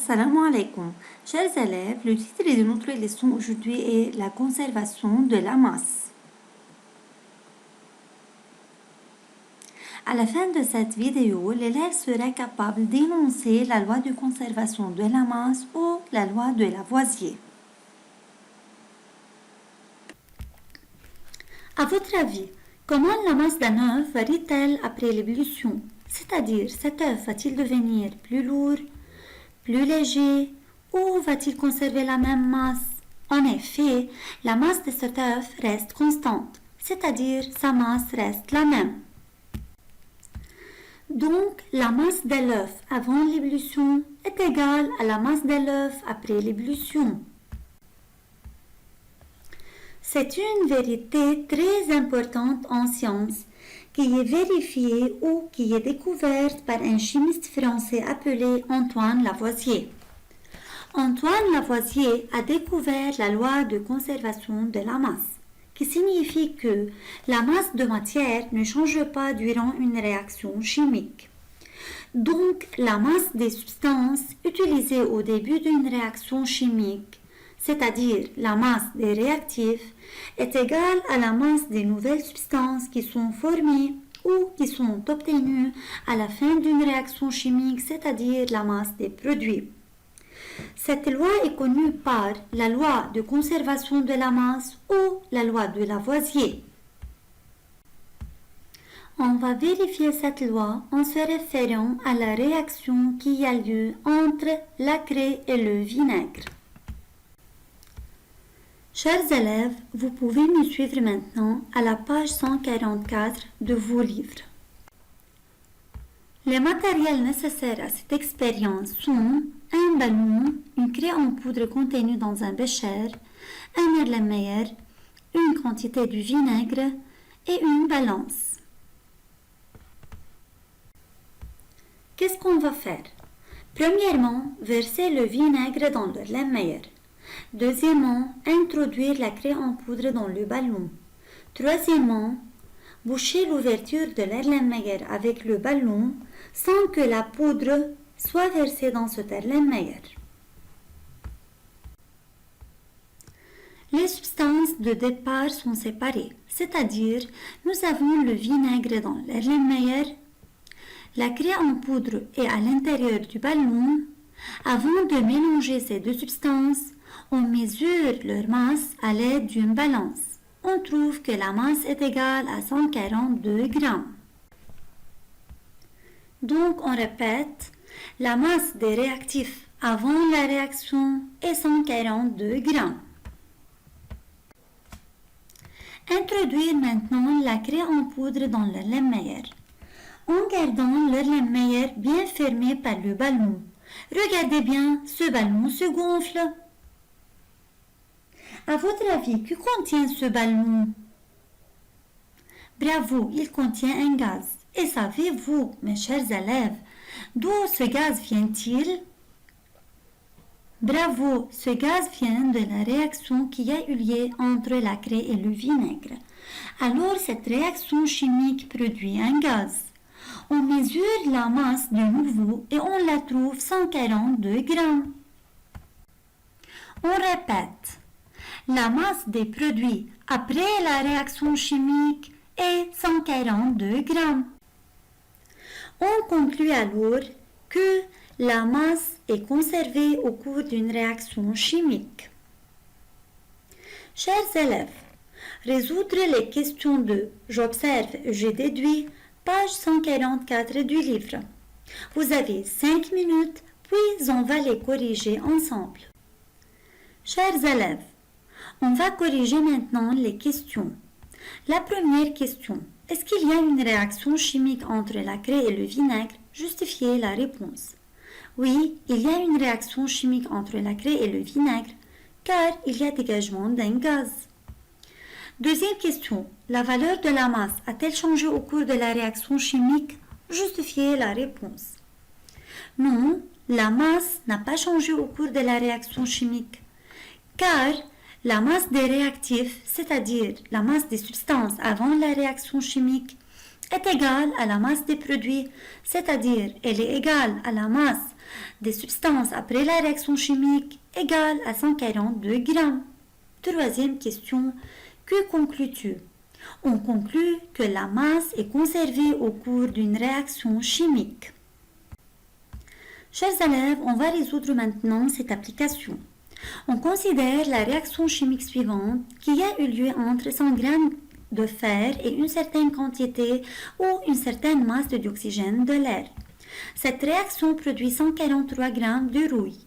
Assalamu alaikum. Chers élèves, le titre de notre leçon aujourd'hui est la conservation de la masse. À la fin de cette vidéo, l'élève sera capable d'énoncer la loi de conservation de la masse ou la loi de Lavoisier. À votre avis, comment la masse d'un œuf varie-t-elle après l'ébullition? C'est-à-dire, cet œuf va-t-il devenir plus lourd, plus léger ou va-t-il conserver la même masse? En effet, la masse de cet œuf reste constante, c'est-à-dire sa masse reste la même. Donc, la masse de l'œuf avant l'ébullition est égale à la masse de l'œuf après l'ébullition. C'est une vérité très importante en sciences qui est vérifiée ou qui est découverte par un chimiste français appelé Antoine Lavoisier. Antoine Lavoisier a découvert la loi de conservation de la masse, qui signifie que la masse de matière ne change pas durant une réaction chimique. Donc, la masse des substances utilisées au début d'une réaction chimique, c'est-à-dire la masse des réactifs, est égale à la masse des nouvelles substances qui sont formées ou qui sont obtenues à la fin d'une réaction chimique, c'est-à-dire la masse des produits. Cette loi est connue par la loi de conservation de la masse ou la loi de Lavoisier. On va vérifier cette loi en se référant à la réaction qui a lieu entre la craie et le vinaigre. Chers élèves, vous pouvez me suivre maintenant à la page 144 de vos livres. Les matériels nécessaires à cette expérience sont un ballon, une craie en poudre contenue dans un bécher, un Erlenmeyer, une quantité de vinaigre et une balance. Qu'est-ce qu'on va faire? Premièrement, verser le vinaigre dans l'Erlenmeyer. Deuxièmement, introduire la craie en poudre dans le ballon. Troisièmement, boucher l'ouverture de l'Erlenmeyer avec le ballon sans que la poudre soit versée dans cet Erlenmeyer. Les substances de départ sont séparées, c'est-à-dire nous avons le vinaigre dans l'Erlenmeyer, la craie en poudre est à l'intérieur du ballon. Avant de mélanger ces deux substances, on mesure leur masse à l'aide d'une balance. On trouve que la masse est égale à 142 grammes. Donc on répète, la masse des réactifs avant la réaction est 142 grammes. Introduire maintenant la craie en poudre dans l'Erlenmeyer. En gardant l'Erlenmeyer bien fermé par le ballon. Regardez bien, ce ballon se gonfle. À votre avis, que contient ce ballon? Bravo, il contient un gaz. Et savez-vous, mes chers élèves, d'où ce gaz vient-il? Bravo, ce gaz vient de la réaction qui a eu lieu entre la craie et le vinaigre. Alors, cette réaction chimique produit un gaz. On mesure la masse de nouveau et on la trouve 142 grammes. On répète. La masse des produits après la réaction chimique est 142 grammes. On conclut alors que la masse est conservée au cours d'une réaction chimique. Chers élèves, résoudre les questions de J'observe et je déduis, page 144 du livre. Vous avez 5 minutes, puis on va les corriger ensemble. Chers élèves, on va corriger maintenant les questions. La première question, est-ce qu'il y a une réaction chimique entre la craie et le vinaigre? Justifiez la réponse. Oui, il y a une réaction chimique entre la craie et le vinaigre, car il y a dégagement d'un gaz. Deuxième question, la valeur de la masse a-t-elle changé au cours de la réaction chimique? Justifiez la réponse. Non, la masse n'a pas changé au cours de la réaction chimique, car la masse des réactifs, c'est-à-dire la masse des substances avant la réaction chimique, est égale à la masse des produits, c'est-à-dire elle est égale à la masse des substances après la réaction chimique égale à 142 grammes. Troisième question, que conclus-tu? On conclut que la masse est conservée au cours d'une réaction chimique. Chers élèves, on va résoudre maintenant cette application. On considère la réaction chimique suivante qui a eu lieu entre 100 g de fer et une certaine quantité ou une certaine masse de dioxygène de l'air. Cette réaction produit 143 g de rouille.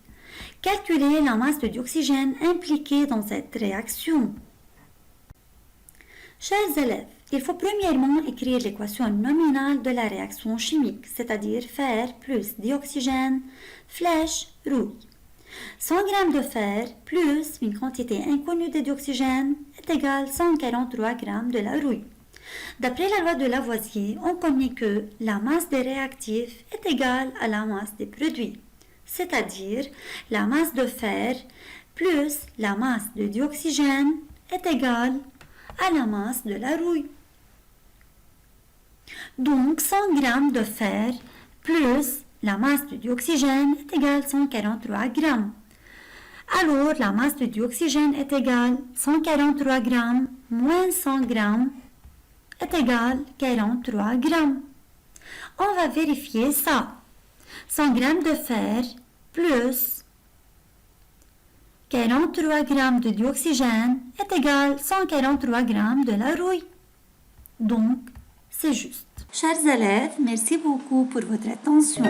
Calculez la masse de dioxygène impliquée dans cette réaction. Chers élèves, il faut premièrement écrire l'équation nominale de la réaction chimique, c'est-à-dire fer plus dioxygène, flèche, rouille. 100 g de fer plus une quantité inconnue de dioxygène est égal à 143 g de la rouille. D'après la loi de Lavoisier, on connaît que la masse des réactifs est égale à la masse des produits, c'est-à-dire la masse de fer plus la masse de dioxygène est égale à la masse de la rouille. Donc 100 g de fer plus la masse de dioxygène est égale à 143 g. Alors la masse de dioxygène est égale à 143 g moins 100 g est égale à 43 g. On va vérifier ça. 100 g de fer plus 43 g de dioxygène est égal à 143 g de la rouille. Donc, c'est juste. Chers élèves, merci beaucoup pour votre attention.